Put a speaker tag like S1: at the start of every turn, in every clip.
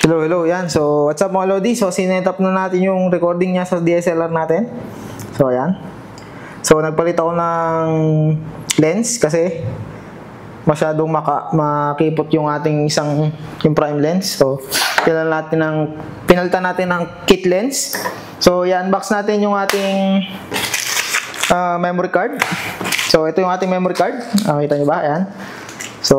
S1: Hello, hello, yan. So, what's up mga Lodi? So, sinet up na natin yung recording niya sa DSLR natin. So, ayan. So, nagpalit ako ng lens kasi masyadong makipot yung ating yung prime lens. So, pinalitan natin ng kit lens. So, i-unbox natin yung ating memory card. So, ito yung ating memory card. Kita nyo ba? Ayan. So,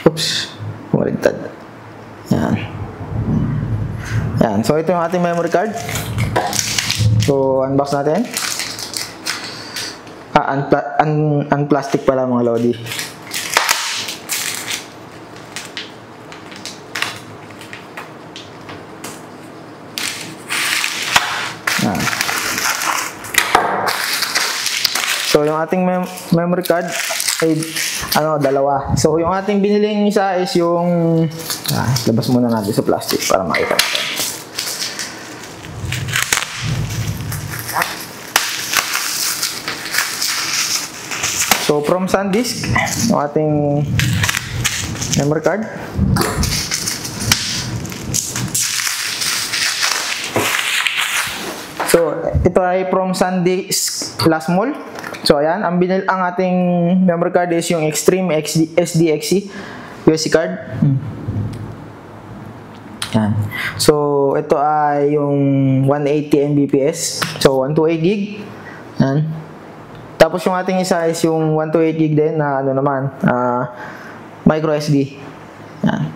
S1: oops, bumaligtad. Yan. Yan. So, ito yung ating memory card. So, unbox natin. Unplastic pala mga Lodi. Yan. So, yung ating memory card ay dalawa. So, yung ating biniling isa is yung labas muna natin sa plastic para makita natin. So, from SanDisk, yung ating memory card. So, ito ay from SanDisk Last Mall. So, ayan, ang ating memory card is yung Extreme SDXC USB card. Yan. So, ito ay yung 180 Mbps. So, 128 gig. Yan. Tapos, yung ating isa is yung 128 gig din na micro SD. Yan.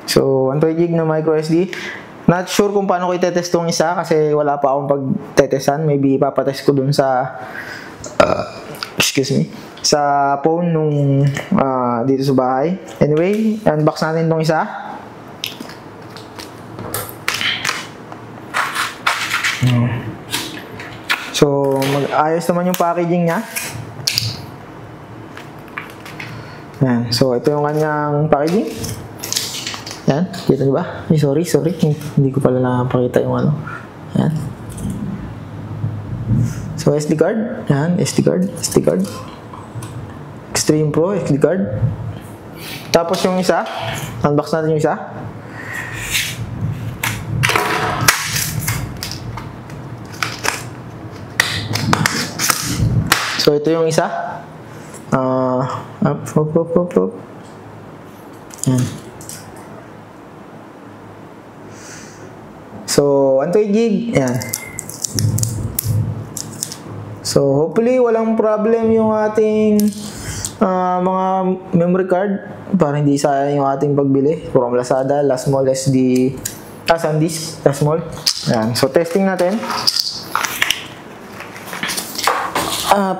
S1: So, 128 gig na micro SD. Not sure kung paano ko itetest itong isa kasi wala pa akong pagtetestan. Maybe ipapatest ko dun sa sa phone nung dito sa bahay. Anyway, unbox natin itong isa. So, ayos naman yung packaging niya. Yan. So, ito yung kanyang packaging. Yan. Kita niyo ba? Ay, sorry. Hindi ko pala nakapakita yung Yan. So, SD card. Yan. SD card. Extreme Pro SD card. Tapos yung isa. Unbox natin yung isa. So, ito yung isa. Up. Yan. So, 128 gig. Yan. So, hopefully, walang problem yung ating mga memory card para hindi sayang yung ating pagbili. From Lazada, Last Mall, SanDisk, Last Mall. Yan. So, testing natin.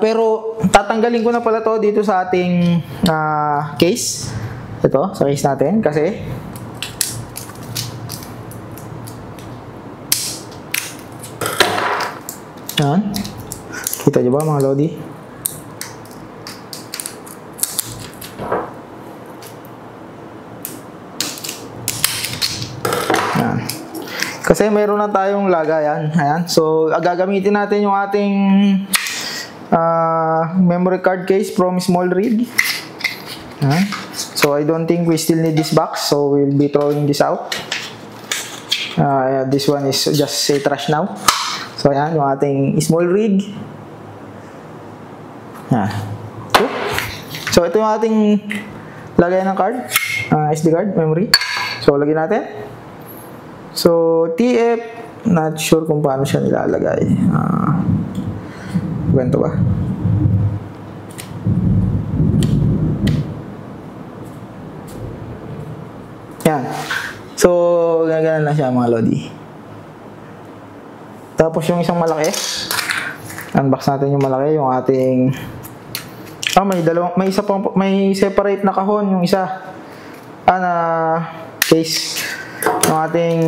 S1: Pero, tatanggalin ko na pala to dito sa ating case. Ito, sa case natin. Kasi, yan. Kita nyo ba mga Lodi? Yan. Kasi mayroon na tayong lagayan. Ayan. So, gagamitin natin yung ating memory card case from Small Rig. Ayan. So, I don't think we still need this box. So, we'll be throwing this out. This one is just say trash now. So, ayan, yung ating Small Rig. Yan. So, ito yung ating lagay ng card. SD card, memory. So, lagyan natin. So, TF, not sure kung paano siya nilalagay. Ganito ba? Yan. So, gano'n lang siya mga Lodi. Tapos yung isang malaki, unbox natin yung malaki, yung ating may separate na kahon yung isa. Na case ng ating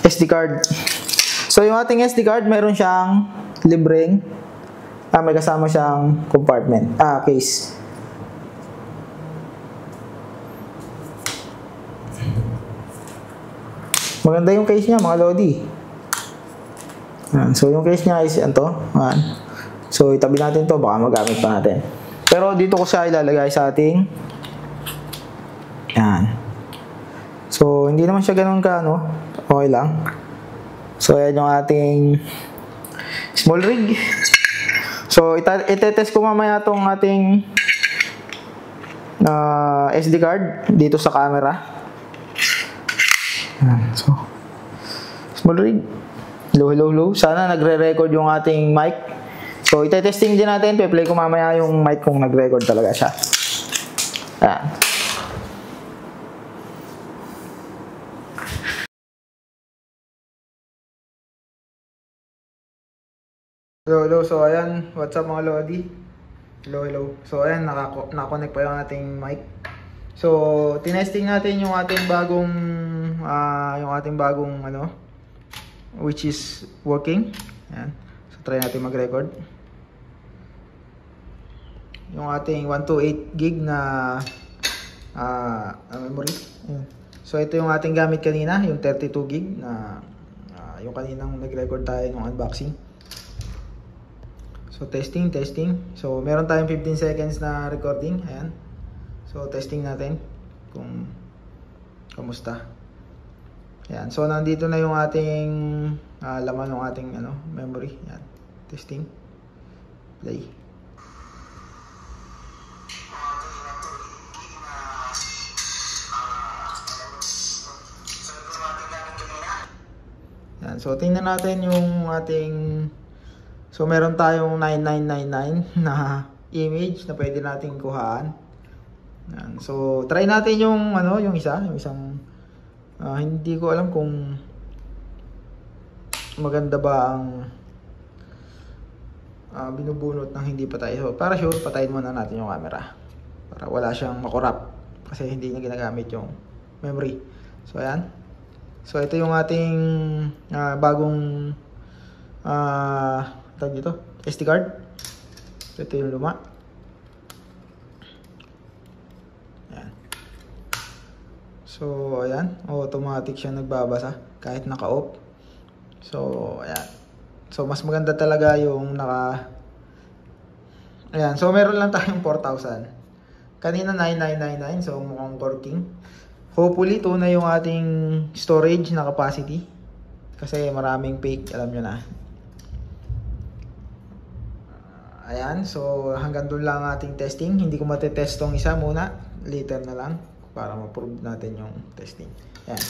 S1: SD card. So yung ating SD card, mayroon siyang libreng may kasama siyang compartment, case. Maganda yung case niya mga Lodi. So yung case niya is ito. So itabi natin to, baka magamit pa natin. Pero Pero dito ko siya ilalagay sa ating yan. So, hindi naman siya ganun ka, no? Okay lang. So, yan yung ating small rig. So, itetest ko mamaya itong ating SD card dito sa camera. Yan. So, small rig. Low. Sana nagre-record yung ating mic. So, itetesting din natin. Pe-play ko mamaya yung mic kung nag-record talaga siya. Ayan. Hello. So, ayan. What's up mga Lodi? Hello. So, ayan. Nakakonect pa yung ating mic. So, tinesting natin yung ating bagong ano, which is working. Ayan. So, try natin mag-record. Yung ating 128 gig na memory. Ayan. So, ito yung ating gamit kanina, yung 32 gig na yung kaninang nag-record tayo ng unboxing. So, testing. So, meron tayong 15 seconds na recording. Ayan. So, testing natin kung kamusta. Ayan. So, nandito na yung ating laman ng ating memory. Ayan. Testing. Play. Ayan. So, tingnan natin yung ating... So, meron tayong 9999 na image na pwede nating kuhaan. Yan. So, try natin yung yung isang hindi ko alam kung maganda ba ang binubunot ng hindi patay. So, para sure, patayin muna natin yung camera para wala siyang makorap kasi hindi niya ginagamit yung memory. So, ayan. So, ito yung ating bagong tawag dito, SD card. Ito yung luma. Ayan. So, ayan. Automatic siya nagbabasa kahit naka-off. So, ayan. So, mas maganda talaga yung ayan. So, meron lang tayong 4,000. Kanina 9999. So, mukhang working. Hopefully, ito na yung ating storage na capacity. Kasi maraming fake, alam nyo na. Ayan, so hanggang doon lang ating testing. Hindi ko matetest tong isa muna. Later na lang para ma-prove natin yung testing. Ayan.